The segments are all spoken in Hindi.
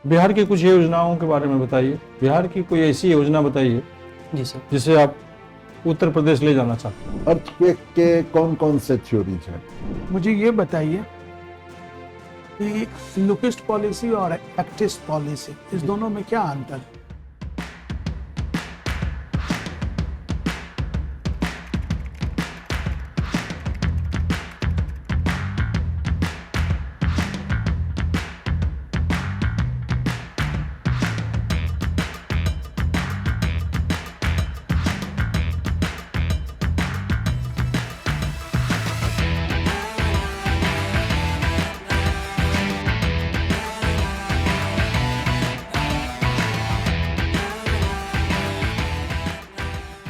बिहार की कुछ योजनाओं के बारे में बताइए। बिहार की कोई ऐसी योजना बताइए जी सर। जिसे आप उत्तर प्रदेश ले जाना चाहते हैं। अर्थक्वेक के कौन कौन से थ्योरीज हैं? मुझे ये बताइए कि लुकिस्ट पॉलिसी और एक्टिस्ट पॉलिसी, इस दोनों में क्या अंतर है?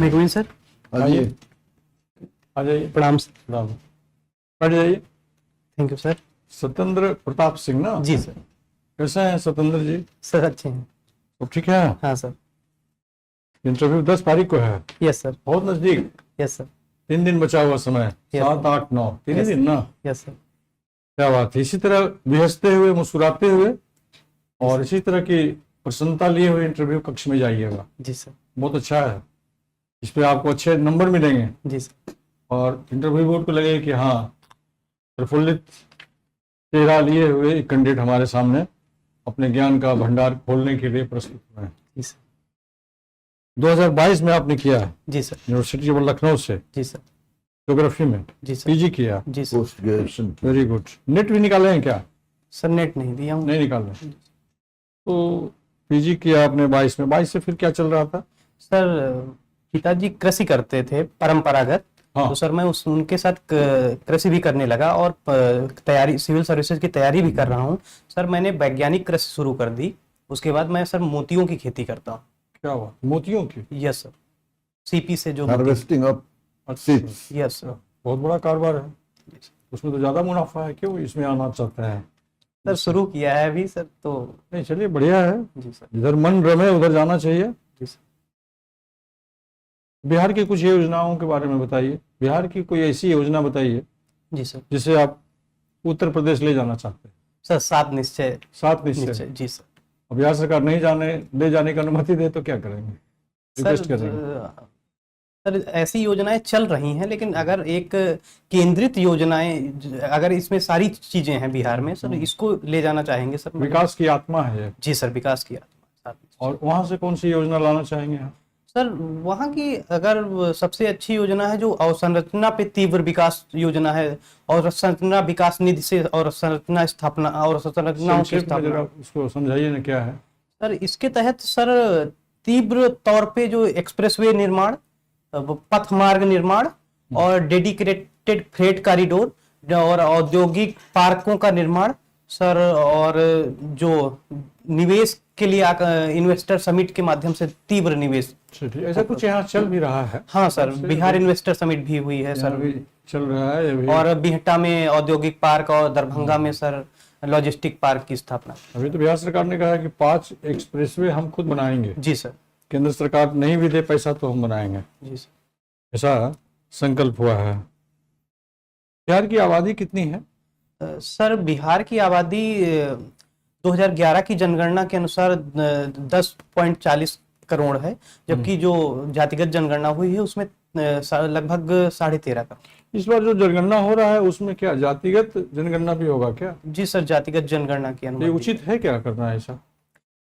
मैं कमिंग सर। आइए। आ जाइए। प्रणाम सर। प्रणाम। बैठ जाइए। Thank you sir. Satyendra Pratap Singh ना? जी सर। कैसे हैं सत्येंद्र जी? सर अच्छे हैं। सब ठीक है? हाँ सर। इंटरव्यू 10 तारीख को है। Yes sir. बहुत नजदीक। Yes sir. 3 दिन बचा हुआ समय। Yes. 7, 8, 9 3 ही Yes. दिन ना? Yes sir. क्या बात है। इसी तरह बेहसते हुए, मुस्कुराते हुए और इसी तरह की प्रसन्नता लिए हुए इंटरव्यू कक्ष में जाइएगा। जी सर। बहुत अच्छा है। इस पे आपको अच्छे नंबर मिलेंगे जी सर। और इंटरव्यू बोर्ड को लगेगा कि हाँ, प्रफुल्लित चेहरा लिए हुए एक कैंडिडेट हमारे सामने अपने ज्ञान का भंडार खोलने के लिए प्रस्तुत हुए हैं। जी सर। 2022 में आपने किया है जी सर। यूनिवर्सिटी ऑफ लखनऊ से जी सर। ज्योग्राफी में जी सर। पीजी किया। जी सर। पोस्ट ग्रेजुएशन की। Very good. नेट भी निकाले हैं क्या? सर नेट नहीं दिया हूँ। नहीं निकाले। तो पीजी किया आपने 22 में। 22 से फिर क्या चल रहा था? सर पिताजी कृषि करते थे परंपरागत। हाँ। तो सर मैं उनके साथ कृषि भी करने लगा और तैयारी, सिविल सर्विसेज की तैयारी भी कर रहा हूँ। सर मैंने वैज्ञानिक कृषि शुरू कर दी। उसके बाद मैं सर मोतियों की खेती करता हूँ। क्या हुआ? मोतियों की? Yes sir. सीपी से जो harvesting of seeds. Yes sir. बहुत बड़ा कारोबार है। उसमें तो ज्यादा मुनाफा है। क्यों इसमें आना चाहते हैं? सर शुरू किया है अभी सर। तो नहीं, चलिए बढ़िया है। जी सर। जिधर मन रमे उधर जाना चाहिए। जी सर। बिहार की कुछ योजनाओं के बारे में बताइए। बिहार की कोई ऐसी योजना बताइए जी सर। जिसे आप उत्तर प्रदेश ले जाना चाहते हैं। सर 7 निश्चय। 7 निश्चय। निश्चय जी सर। अब बिहार सरकार नहीं ले जाने की अनुमति दे तो क्या करेंगे? रिक्वेस्ट करेंगे। सर ऐसी योजनाएं चल रही हैं, लेकिन अगर एक केंद्रित योजनाएं, अगर इसमें सारी चीजें हैं बिहार में सर, इसको ले जाना चाहेंगे सर। विकास की आत्मा है ये। जी सर, विकास की आत्मा। और वहां से कौन सी योजना लाना चाहेंगे आप? सर वहाँ की अगर सबसे अच्छी योजना है जो अवसंरचना पे तीव्र विकास योजना है, और संरचना विकास निधि से और संरचना स्थापना और संरचनाओं की संक्षेप में जरा स्थापना। उसको समझाइए ना, क्या है? सर इसके तहत सर तीव्र तौर पे जो एक्सप्रेसवे निर्माण, पथ मार्ग निर्माण और डेडिकेटेड फ्रेट कॉरिडोर और औद्योगिक पार्कों का निर्माण सर, और जो निवेश के लिए इन्वेस्टर समिट के माध्यम से तीव्र निवेश। ठीक, ऐसा कुछ यहाँ चल भी रहा है। हाँ सर, बिहार इन्वेस्टर समिट भी हुई है सर। भी चल रहा है ये भी। और बिहटा में औद्योगिक पार्क और दरभंगा में सर लॉजिस्टिक पार्क की स्थापना। अभी तो बिहार सरकार ने कहा है कि 5 एक्सप्रेसवे हम खुद बनाएंगे। जी सर। केंद्र सरकार नहीं भी दे पैसा तो हम बनाएंगे, जी सर। ऐसा संकल्प हुआ है। बिहार की आबादी कितनी है? सर बिहार की आबादी 2011 की जनगणना के अनुसार 10.40 करोड़ है, जबकि जो जातिगत जनगणना हुई है उसमें लगभग 13.5 करोड़। इस बार जो जनगणना हो रहा है उसमें क्या जातिगत जनगणना भी होगा क्या? जी सर, जातिगत जनगणना की ये अनुमति। उचित है क्या करना ऐसा?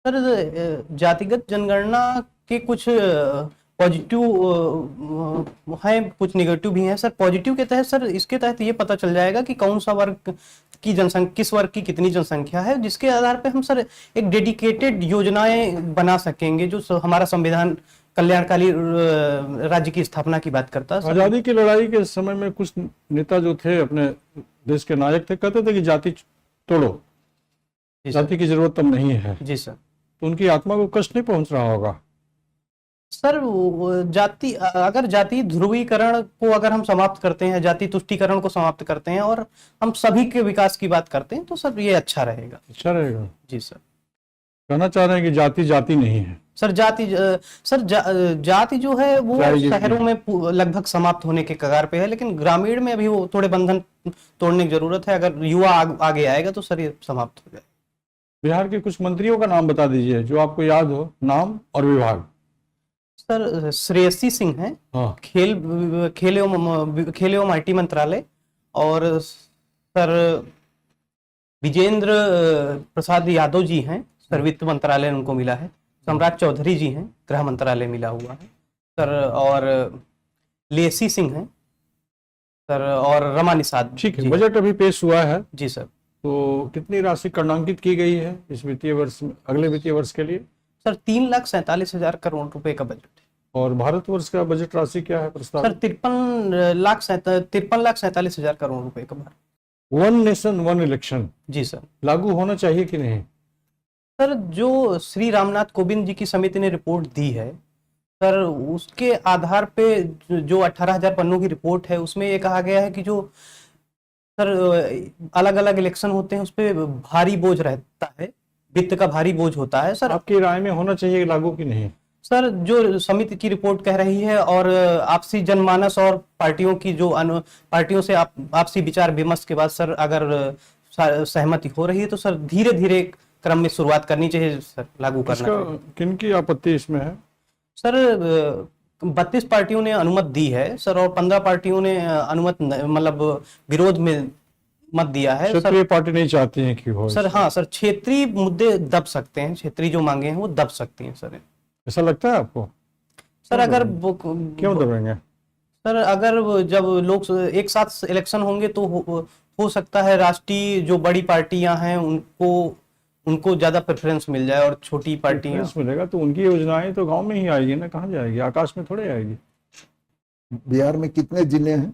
सर जातिगत जनगणना के कुछ पॉजिटिव हैं, कुछ नेगेटिव भी हैं सर। पॉजिटिव के तहत सर, इसके तहत ये पता चल जाएगा कि कौन सा वर्ग की जनसंख्या, किस वर्ग की कितनी जनसंख्या है, जिसके आधार पे हम सर एक डेडिकेटेड योजनाएं बना सकेंगे जो हमारा संविधान कल्याणकारी राज्य की स्थापना की बात करता है। आजादी की लड़ाई के समय में कुछ नेता जो थे, अपने देश के नायक थे, कहते थे कि जाति तोड़ो, जाति की जरूरत तब नहीं है। जी सर। तो उनकी आत्मा को कष्ट नहीं पहुंच रहा होगा? सर जाति, अगर जाति ध्रुवीकरण को अगर हम समाप्त करते हैं, जाति तुष्टीकरण को समाप्त करते हैं और हम सभी के विकास की बात करते हैं, तो सर ये अच्छा रहेगा। अच्छा रहेगा। जी सर। कहना चाह रहे हैं कि जाति जाति नहीं है सर। जाति जो है वो शहरों में लगभग समाप्त होने के कगार पे है, लेकिन ग्रामीण में अभी वो थोड़े बंधन तोड़ने की जरूरत है। अगर युवा आगे आएगा तो सर ये समाप्त हो जाएगा। बिहार के कुछ मंत्रियों का नाम बता दीजिए जो आपको याद हो, नाम और विभाग। सर श्रेयसी सिंह हैं, हाँ, खेल एवं आईटी मंत्रालय। और सर विजेंद्र प्रसाद यादव जी हैं, सर वित्त मंत्रालय उनको मिला है। सम्राट चौधरी जी हैं, गृह मंत्रालय मिला हुआ है सर। और लेसी सिंह हैं सर, और रमा निषाद ठीक है। जी बजट अभी पेश हुआ है, जी सर। तो कितनी राशि कर्णांकित की गई है इस वित्तीय वर्ष में, अगले वित्तीय वर्ष के लिए? सर 3,47,000 करोड़ रुपए का बजट है और भारतवर्ष का बजट राशि क्या है प्रस्ताव? सर। 53,47,000 करोड़ रुपए का बजट। वन नेशन वन इलेक्शन जी सर। लागू होना चाहिए कि नहीं? सर जो श्री रामनाथ कोविंद जी की समिति ने रिपोर्ट दी है सर, उसके आधार पे जो 18,000 पन्नों की रिपोर्ट है उसमें ये कहा गया है कि जो सर अलग अलग इलेक्शन होते हैं उस पर भारी बोझ रहता है, वित्त का भारी बोझ होता है सर। आपकी राय में होना चाहिए लागू कि नहीं? सर जो समिति की रिपोर्ट कह रही है और आपसी जनमानस और पार्टियों की जो पार्टियों से आपसी विचार विमर्श के बाद सर अगर सहमति हो रही है तो सर धीरे धीरे क्रम में शुरुआत करनी चाहिए सर, लागू करना चाहिए। किनकी आपत्ति इसमें है? सर 32 पार्टियों ने अनुमति दी है सर, और 15 पार्टियों ने अनुमति मतलब विरोध में मत दिया है सर। क्षेत्रीय पार्टी नहीं चाहती है कि हो सर हाँ सर, क्षेत्रीय मुद्दे दब सकते हैं, क्षेत्रीय जो मांगे हैं वो दब सकती हैं सर। ऐसा लगता है आपको? सर अगर क्यों दबेंगे? सर अगर जब लोग एक साथ इलेक्शन होंगे तो हो सकता है राष्ट्रीय जो बड़ी पार्टियां हैं उनको ज्यादा प्रेफरेंस मिल जाए और छोटी पार्टियां प्रेफरेंस मिलेगा तो उनकी योजनाएं तो गांव में ही आएगी ना, कहाँ जाएगी? आकाश में थोड़े आएगी। बिहार में कितने जिले हैं?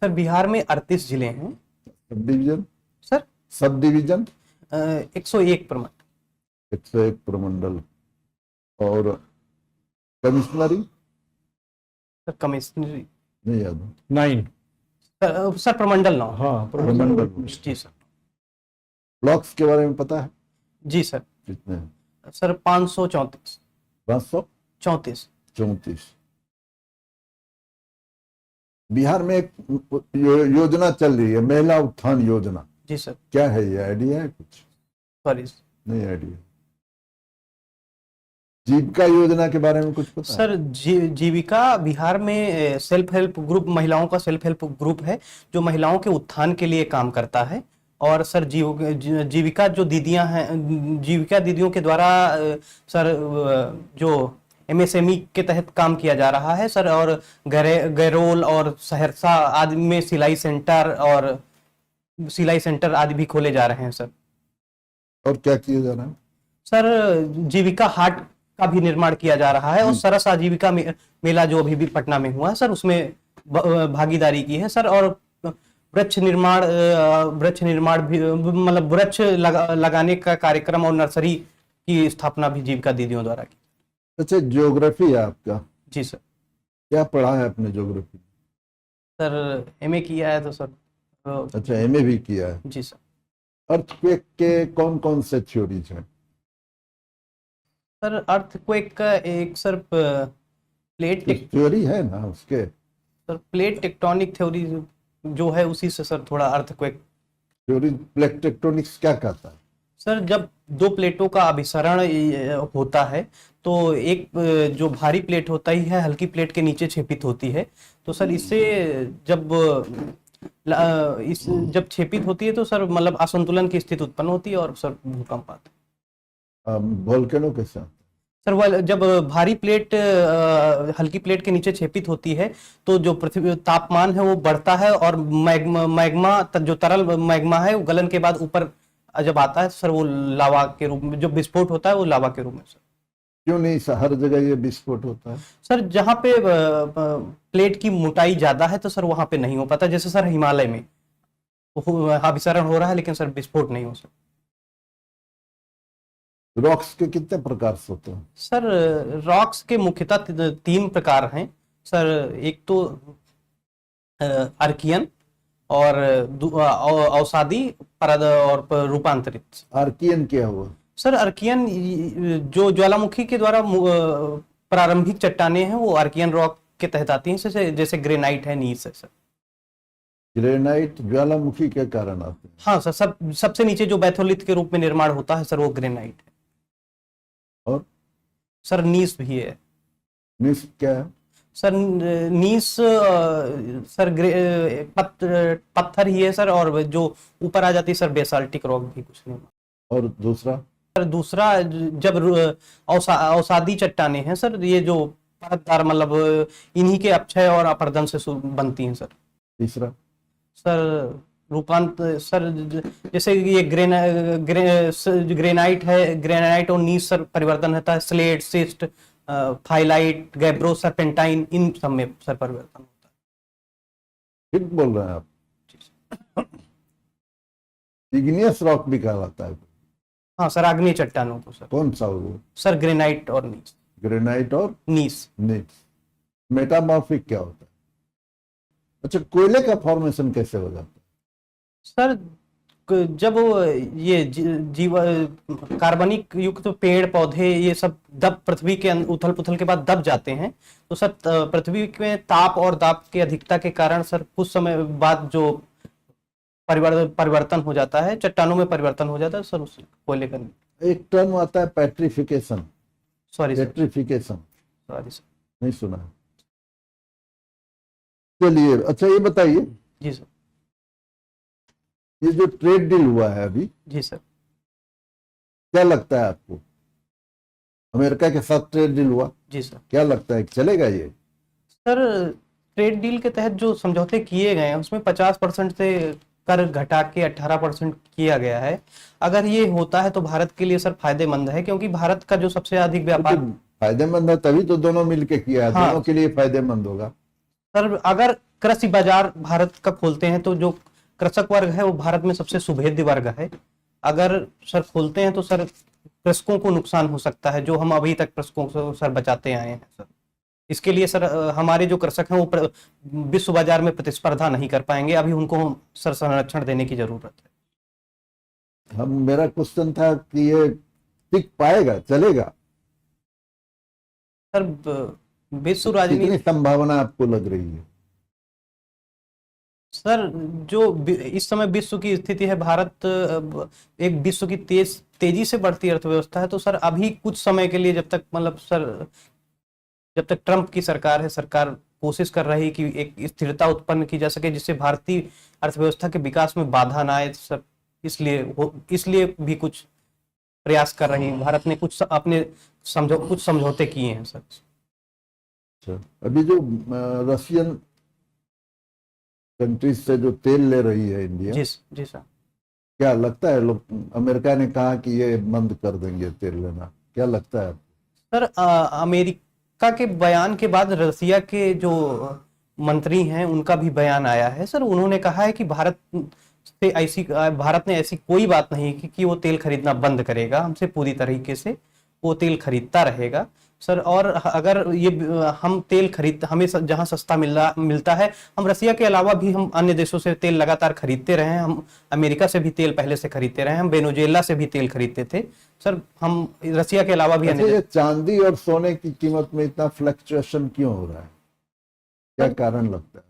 सर बिहार में 38 जिले हैं sub division? Sir. Sub division 101 प्रमंडल। 101 प्रमंडल। और कमिश्नरी सर कमिश्नरी नहीं याद? 9। सर प्रमंडल 9। हाँ, प्रमंडल। जी सर। ब्लॉक्स के बारे में पता है? जी सर। कितने हैं? सर 534। 534। 34। बिहार में एक योजना चल रही है, महिला उत्थान योजना। जी सर। क्या है ये, आइडिया है कुछ? सॉरी नहीं आइडिया। जीविका योजना के बारे में कुछ पता है? सर जीविका बिहार में सेल्फ हेल्प ग्रुप, महिलाओं का सेल्फ हेल्प ग्रुप है जो महिलाओं के उत्थान के लिए काम करता है। और सर जीविका जो दीदियां हैं, जीविका दीदियों के द्वारा सर जो MSME के तहत काम किया जा रहा है सर। और गैरोल और सहरसा आदि में सिलाई सेंटर आदि भी खोले जा रहे हैं सर। और क्या किया जा रहा है? सर जीविका हाट का भी निर्माण किया जा रहा है और सरस आजीविका मेला जो अभी भी पटना में हुआ है सर, उसमें भागीदारी की है सर। और वृक्ष निर्माण भी, मतलब वृक्ष लगाने का कार्यक्रम और नर्सरी की स्थापना भी जीविका दीदियों द्वारा की। अच्छा, ज्योग्राफी है आपका? जी सर। क्या पढ़ा है आपने ज्योग्राफी? सर MA किया है तो सर। अच्छा, MA भी किया है। जी सर। अर्थक्वेक के कौन कौन से थ्योरीज हैं? सर अर्थक्वेक का एक सर प्लेट थ्योरी है ना उसके? सर प्लेट टेक्टोनिक थ्योरी जो है उसी से सर थोड़ा अर्थक्वेक थ्योरी। प्लेट टेक्टोनिक्स क्या कहता है? सर जब दो प्लेटों का अभिसरण होता है तो एक जो भारी प्लेट होता ही है हल्की प्लेट के नीचे छेपित होती है, तो सर इससे जब छेपित होती है तो सर मतलब असंतुलन की स्थिति उत्पन्न होती है और सर भूकंप आता है। वोल्केनो के साथ सर वह जब भारी प्लेट हल्की प्लेट के नीचे छेपित होती है तो जो पृथ्वी तापमान है वो बढ़ता है और मैग्मा जो तरल मैग्मा है वो गलन के बाद ऊपर जब आता है सर वो लावा के रूप में, जो विस्फोट होता है वो लावा के रूप में सर। क्यों नहीं हर जगह ये विस्फोट होता है? सर जहाँ पे प्लेट की मोटाई ज्यादा है तो सर वहां पे नहीं हो पाता, जैसे सर हिमालय में अभिसरण हो रहा है लेकिन सर विस्फोट नहीं हो सकता। रॉक्स के कितने प्रकार से होते हैं? सर रॉक्स के मुख्यतः 3 प्रकार हैं सर। एक तो अर्कियन और अवसादी और रूपांतरित। आर्कियन क्या हुआ? सर अर्कियन जो ज्वालामुखी के द्वारा प्रारंभिक चट्टानें हैं वो अर्कियन रॉक के तहत आती हैं, जैसे ग्रेनाइट है, नीस है सर। ग्रेनाइट ज्वालामुखी के कारण आते हैं। हाँ सर, सबसे नीचे जो बैथोलिथ के रूप में निर्माण होता है सर, वो ग्रेनाइट है। और सर नीस भी है निस क्या है? सर। नीस सर पत्थर ही है सर, और जो ऊपर आ जाती है सर बेसाल्टिक रॉक भी, कुछ नहीं। और दूसरा? सर दूसरा, जब औसादी चट्टाने हैं सर, ये जो परतदार, मतलब इन्हीं के अपक्षय और अपरदन से बनती हैं सर। तीसरा? सर सर जैसे ये ग्रेनाइट है, ग्रेनाइट और नीस सर परिवर्तन होता है, slate, schist, phyllite, gabbro, serpentine, इन सब में सर परिवर्तन होता है। ठीक बोल रहे हैं आप। इग्नियस रॉक भी कहलाता है। हाँ सर, आग्नेय चट्टानों को सर। कौन सा वो? सर ग्रेनाइट और नीस। ग्रेनाइट और नीस। मेटामॉर्फिक क्या होता है? अच्छा, कोयले का फॉर्मेशन कैसे हो जाता है? सर जब ये जीव कार्बनिक युक्त पेड़ पौधे ये सब पृथ्वी के उथल पुथल के बाद दब जाते हैं, तो सर पृथ्वी में ताप और दाब की अधिकता के कारण सर कुछ समय बाद जो परिवर्तन हो जाता है, चट्टानों में परिवर्तन हो जाता है सर, उस कोयले का। एक टर्म आता है petrification. Sorry sir, petrification sorry sir. नहीं सुना है? चलिए, अच्छा ये बताइए, जी सर। ये जो ट्रेड डील हुआ है अभी, जी सर। क्या लगता है आपको? अमेरिका के साथ ट्रेड डील हुआ, जी सर। क्या लगता है कि चलेगा ये? सर ट्रेड डील के तहत जो समझौते किए गए हैं उसमें 50% से कर घटा के 18% किया गया है। अगर ये होता है तो भारत के लिए सर फायदेमंद है, क्योंकि भारत का जो सबसे अधिक व्यापार। तो फायदेमंद है, तभी तो दोनों मिलके किया है। हाँ। दोनों के लिए फायदेमंद होगा। सर अगर कृषि बाजार भारत का खोलते हैं तो जो कृषक वर्ग है वो भारत में सबसे सुभेद्य वर्ग है। अगर सर खोलते हैं तो सर कृषकों को नुकसान हो सकता है, जो हम अभी तक कृषकों से सर बचाते आए हैं सर। इसके लिए सर हमारे जो कृषक हैं वो विश्व बाजार में प्रतिस्पर्धा नहीं कर पाएंगे। अभी उनको सर संरक्षण देने की जरूरत है। मेरा क्वेश्चन था कि ये टिक पाएगा, चलेगा? सर विश्व राजनीति, कितनी संभावना आपको लग रही है? सर जो इस समय विश्व की स्थिति है, भारत एक विश्व की तेजी से बढ़ती अर्थव्यवस्था है, तो सर अभी कुछ समय के लिए, जब तक मतलब सर जब तक ट्रंप की सरकार है, सरकार कोशिश कर रही कि एक स्थिरता उत्पन्न की जा सके जिससे भारतीय अर्थव्यवस्था के विकास में बाधा ना आए सर, इसलिए भी कुछ प्रयास कर रही है। भारत ने कुछ अपने कुछ समझौते किए हैं सर। अच्छा, अभी जो रशियन कंट्रीज से जो तेल ले रही है इंडिया, जी सर, क्या लगता है? लोग, अमेरिका ने कहा कि ये बंद कर देंगे तेल लेना, क्या लगता है? सर अमेरिका के बयान के बाद रसिया के जो मंत्री हैं उनका भी बयान आया है सर। उन्होंने कहा है कि भारत ने ऐसी कोई बात नहीं की कि वो तेल खरीदना बंद करेगा, हमसे पूरी तरीके से वो तेल खरीदता रहेगा सर। और अगर ये हम तेल हमें जहां सस्ता मिलता है, हम रसिया के अलावा भी हम अन्य देशों से तेल लगातार खरीदते रहे हैं। हम अमेरिका से भी तेल पहले से खरीदते रहे हैं, हम वेनेजुएला से भी तेल खरीदते थे सर। हम रसिया के अलावा भी ये चांदी और सोने की कीमत में इतना फ्लक्चुएशन क्यों हो रहा है? क्या कारण लगता है?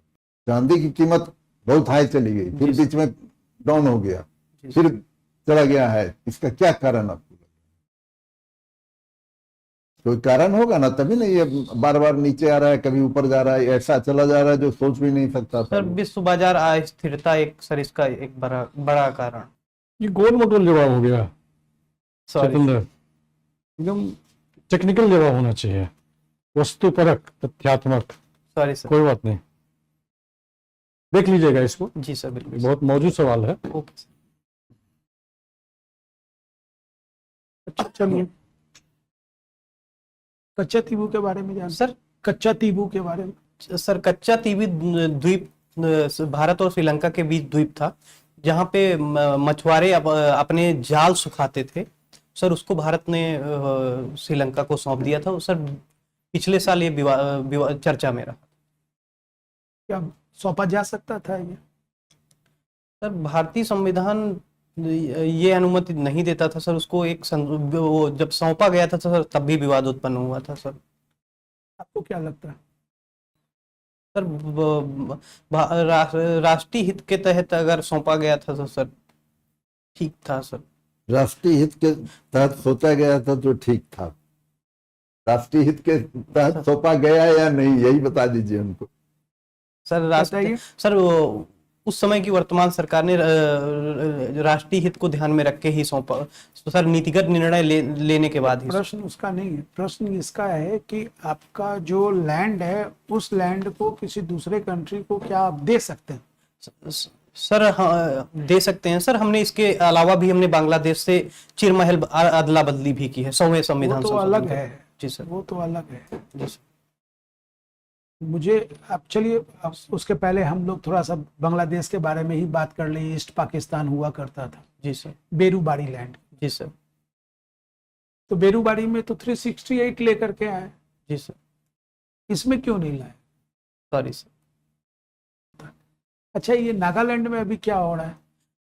चांदी की कीमत बहुत हाई चली गई, फिर बीच में डाउन हो गया, फिर चला गया है, इसका क्या कारण आपको? कोई कारण होगा ना, तभी नहीं ये बार बार नीचे आ रहा है, कभी ऊपर जा रहा है, ऐसा चला जा रहा है जो सोच भी नहीं सकता था। सर विश्व बाजार अस्थिरता एक सर इसका एक बड़ा कारण। ये गोल मोटोल जवाब हो गया सतेंद्र, एकदम टेक्निकल जवाब होना चाहिए, वस्तुपरक, तथ्यात्मक। Sorry sir. कोई बात नहीं, देख लीजिएगा इसको। जी सर, बिल्कुल। बहुत मौजूद सवाल है। Okay sir. अच्छा चलिए, कच्चा तीबू के बारे में जान सर कच्चा तीबू के बारे में। सर कच्चा तीबू द्वीप भारत और श्रीलंका के बीच द्वीप था, जहाँ पे मछुआरे अपने जाल सुखाते थे सर। उसको भारत ने श्रीलंका को सौंप दिया था सर। पिछले साल ये चर्चा में रहा। क्या सौंपा जा सकता था ये? सर भारतीय संविधान ये अनुमति नहीं देता था सर उसको। वो जब सौंपा गया था सर तब भी विवाद उत्पन्न हुआ था सर। आपको क्या लगता है? सर राष्ट्रीय हित के तहत अगर सौंपा गया था तो सर ठीक था सर। राष्ट्रीय हित के तहत सोचा गया था तो ठीक था, राष्ट्रीय हित के तहत सौंपा गया या नहीं यही बता दीजिए हमको। सर बताइए। सर उस समय की वर्तमान सरकार ने राष्ट्रीय हित को ध्यान में रख के ही सौंपा, तो सर नीतिगत निर्णय लेने के बाद ही। प्रश्न उसका नहीं है, प्रश्न इसका है कि आपका जो लैंड है उस लैंड को किसी दूसरे कंट्री को क्या आप दे सकते हैं? सर हाँ दे सकते हैं सर। हमने इसके अलावा भी हमने बांग्लादेश से चिरमहल अदला बदली भी की है 100वें संविधान वो तो संशोधन अलग के। है जी सर। वो तो अलग है। जी सर। मुझे अब चलिए, अब उसके पहले हम लोग थोड़ा सा बांग्लादेश के बारे में ही बात कर लें। ईस्ट पाकिस्तान हुआ करता था, जी सर। बेरूबारी लैंड। जी सर। तो बेरूबारी में तो 368 लेकर के आए, जी सर। इसमें क्यों नहीं लाए? Sorry sir. अच्छा, ये नागालैंड में अभी क्या हो रहा है?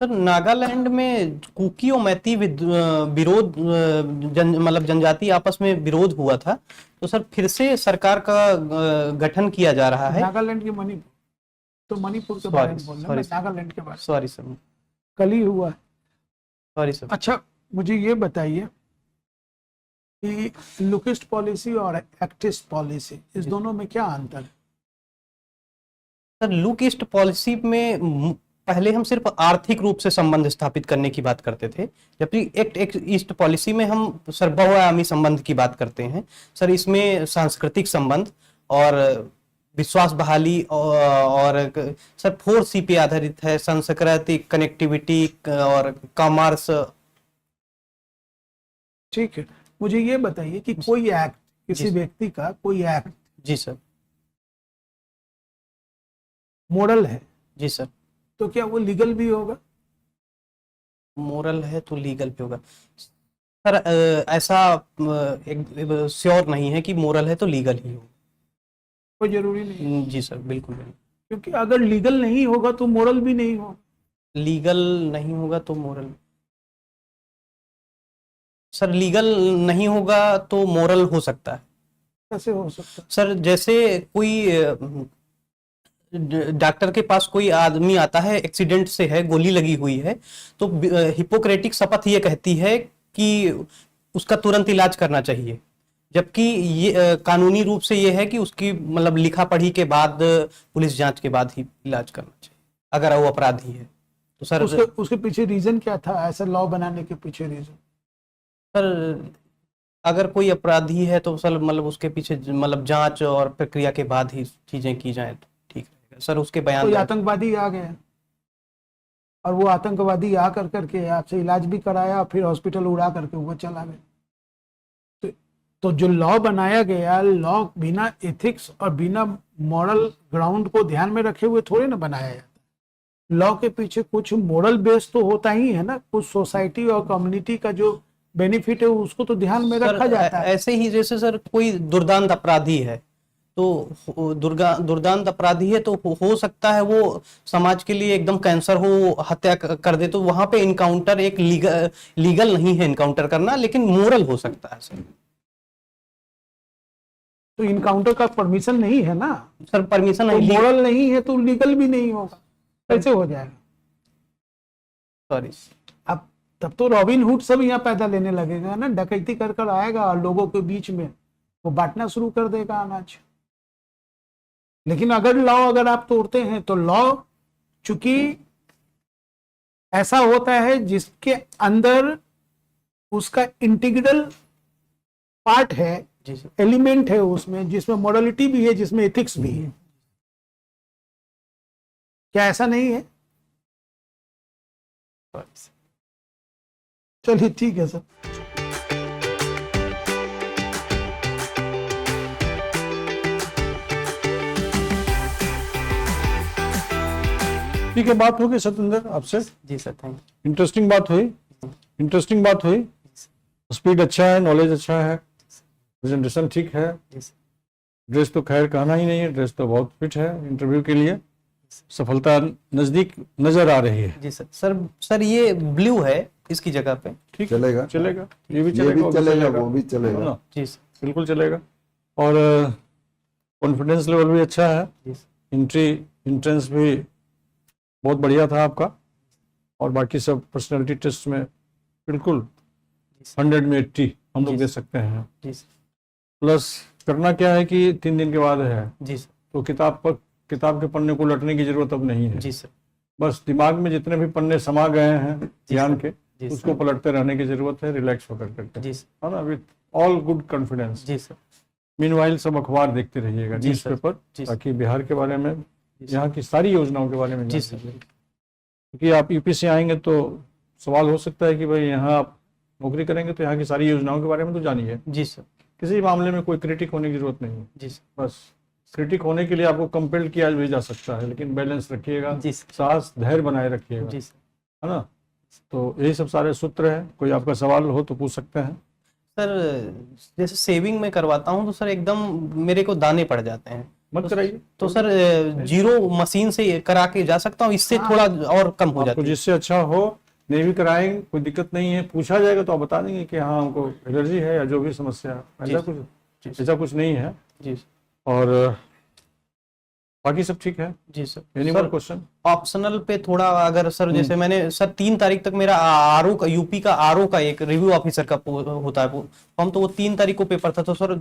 सर नागालैंड में कुकी और मैती विरोध मतलब जनजाति आपस में विरोध हुआ था, तो सर फिर से सरकार का गठन किया जा रहा है। नागालैंड की मणिपुर, तो मणिपुर के बारे में बोल रहे हैं, मैं नागालैंड के बारे में। Sorry sir. कल ही हुआ है। Sorry sir. अच्छा, मुझे ये बताइए कि लुकिस्ट पॉलिसी और एक्टिस्ट पॉलिसी, इस दोनों में क्या अंतर है? सर लुक ईस्ट पॉलिसी में पहले हम सिर्फ आर्थिक रूप से संबंध स्थापित करने की बात करते थे, जबकि एक्ट ईस्ट पॉलिसी में हम सर बहुआयामी संबंध की बात करते हैं। सर इसमें सांस्कृतिक संबंध और विश्वास बहाली और सर 4C पे आधारित है, संस्कृति, कनेक्टिविटी और कॉमर्स। ठीक है, मुझे ये बताइए कि कोई एक्ट, किसी व्यक्ति का कोई एक्ट, जी सर, मोरल है, जी सर, तो क्या वो लीगल भी होगा? मोरल है तो लीगल भी होगा सर। ऐसा एक श्योर नहीं है कि मोरल है तो लीगल ही होगा। कोई जरूरी नहीं। जी सर, बिल्कुल नहीं। क्योंकि अगर लीगल नहीं होगा तो मोरल भी नहीं होगा। लीगल नहीं होगा तो मोरल, सर लीगल नहीं होगा तो मोरल हो सकता है। कैसे हो सकता है? सर जैसे कोई डॉक्टर के पास कोई आदमी आता है, एक्सीडेंट से है, गोली लगी हुई है, तो हिपोक्रेटिक शपथ ये कहती है कि उसका तुरंत इलाज करना चाहिए, जबकि ये कानूनी रूप से ये है कि उसकी मतलब लिखा पढ़ी के बाद, पुलिस जांच के बाद ही इलाज करना चाहिए अगर वो अपराधी है तो। सर उसके पीछे रीजन क्या था, ऐसा लॉ बनाने के पीछे रीजन? सर अगर कोई अपराधी है तो सर मतलब उसके पीछे मतलब जांच और प्रक्रिया के बाद ही चीजें की जाए तो ठीक रहेगा सर। उसके बयान कोई आतंकवादी आ गया और वो आतंकवादी आ करके आपसे इलाज भी कराया, फिर हॉस्पिटल उड़ा करके वो चला गया, तो जो लॉ बनाया गया, लॉ बिना एथिक्स और बिना मॉरल ग्राउंड को ध्यान में रखे हुए थोड़े ना बनाया जाता। लॉ के पीछे कुछ मोरल बेस तो होता ही है ना, कुछ सोसाइटी और कम्युनिटी का जो बेनिफिट है उसको तो ध्यान में रखा जाता है। ऐसे ही जैसे सर कोई दुर्दांत अपराधी है तो दुर्दांत अपराधी है तो हो सकता है वो समाज के लिए एकदम कैंसर हो, हत्या कर दे, तो वहां पे इनकाउंटर एक लीगल नहीं है इनकाउंटर करना, लेकिन मोरल हो सकता है सर। तो इनकाउंटर का परमिशन नहीं है ना सर, परमिशन तो नहीं, मोरल नहीं है तो लीगल भी नहीं होगा, कैसे हो जाएगा? सॉरी। अब तब तो रॉबिन हुड सब यहाँ पैदा लेने लगेगा ना, डकैती कर आएगा और लोगों के बीच में वो बांटना शुरू कर देगा अनाज। लेकिन अगर आप तोड़ते हैं तो लॉ, चूंकि ऐसा होता है जिसके अंदर उसका इंटीग्रल पार्ट है, एलिमेंट है उसमें, जिसमें मोरलिटी भी है, जिसमें एथिक्स भी है। क्या ऐसा नहीं है? चलिए ठीक है सर। ठीक है, बात होगी सत्येंद्र आपसे। जी सर, थैंक इंटरेस्टिंग बात हुई। स्पीड अच्छा है, नॉलेज अच्छा है, प्रेजेंटेशन ठीक है। यू। ड्रेस तो खैर कहना ही नहीं है, ड्रेस तो बहुत फिट है इंटरव्यू के लिए। सफलता नजदीक नजर आ रही है। जी सर। सर ये ब्लू है इसकी जगह पे। ठीक, चलेगा, ये भी चलेगा, वो भी चलेगा ना? जी सर, बिल्कुल चलेगा। और कॉन्फिडेंस लेवल भी अच्छा है। जी सर। इंट्रेंस भी बहुत बढ़िया था आपका, और बाकी सब पर्सनालिटी टेस्ट में बिल्कुल 100 में 80 हम लोग जी दे सकते हैं। जी सर। प्लस करना क्या है कि 3 दिन के बाद है, जी सर। तो किताब के पन्ने को उलटने की जरूरत अब नहीं है। जी सर। बस दिमाग में जितने भी पन्ने समा गए हैं ज्ञान के, जी सर। उसको पलटते रहने की जरूरत है, रिलैक्स होकर करके, जी सर। है ना, विथ ऑल गुड कॉन्फिडेंस। जी सर। मीनवाइल सब अखबार देखते रहिएगा, जी सर। न्यूज़पेपर, जी सर। ताकि बिहार के बारे में, जी यहाँ की सारी योजनाओं के बारे में जी जान सर। लीजिए। क्योंकि आप यूपी से आएंगे तो सवाल हो सकता है कि भाई यहाँ आप नौकरी करेंगे तो यहाँ की सारी योजनाओं के बारे में तो जानिए। जी सर। किसी मामले में कोई क्रिटिक होने की जरूरत नहीं है। जी सर। बस क्रिटिक होने के लिए आपको कंपेल किया भी जा सकता है, लेकिन बैलेंस रखिएगा, जी सर। साहस धैर्य बनाए रखिएगा, जी सर। है ना। तो यही सब सारे सूत्र हैं। कोई आपका सवाल हो तो पूछ सकते हैं। सर जैसे सेविंग में करवाता हूँ तो सर एकदम मेरे को दाने पड़ जाते हैं, मत कराइए। तो सर जीरो मशीन से करा के जा सकता हूँ, इससे थोड़ा और कम हो आपको जाती है। जिससे अच्छा हो नहीं भी कराएंगे, कोई दिक्कत नहीं है। पूछा जाएगा तो आप बता देंगे कि हाँ हमको एलर्जी है या जो भी समस्या है, ऐसा कुछ नहीं है। जी और बाकी सब ठीक है। जी sir. Any more question? Optional पे थोड़ा अगर सर, जैसे मैंने सर 3 तारीख तक मेरा आरओ का, यूपी का आरओ का एक रिव्यू ऑफिसर का होता है वो फॉर्म, तो वो 3 तारीख को पेपर था, तो सर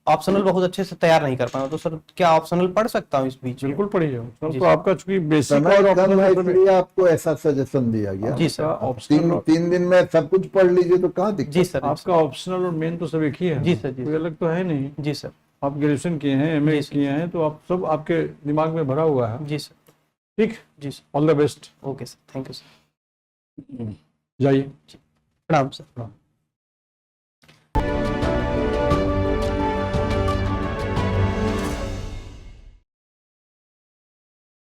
ऑप्शनल बहुत अच्छे से तैयार नहीं कर पाया, तो सर क्या ऑप्शनल पढ़ सकता हूँ इस बीच में? बिल्कुल पढ़िए। जी तो आपका चूंकि बेसिक समय और कम है, ऑप्शनल, इसलिए आपको ऐसा सजेशन दिया गया। जी सर। ऑप्शनल, 3 दिन में सब कुछ पढ़ लीजिए तो कहाँ दिक्कत। जी सर। आपका ऑप्शनल और मेन तो सब एक ही है। जी सर। जी कोई अलग तो है नहीं। जी सर। आप ग्रेजुएशन किए हैं, एमए जी सर। किए हैं, तो आप सब आपके दिमाग में भरा हुआ है। जी सर। ठीक, जी sir. All the best. Okay sir, thank you sir. जाइए। प्रणाम सर।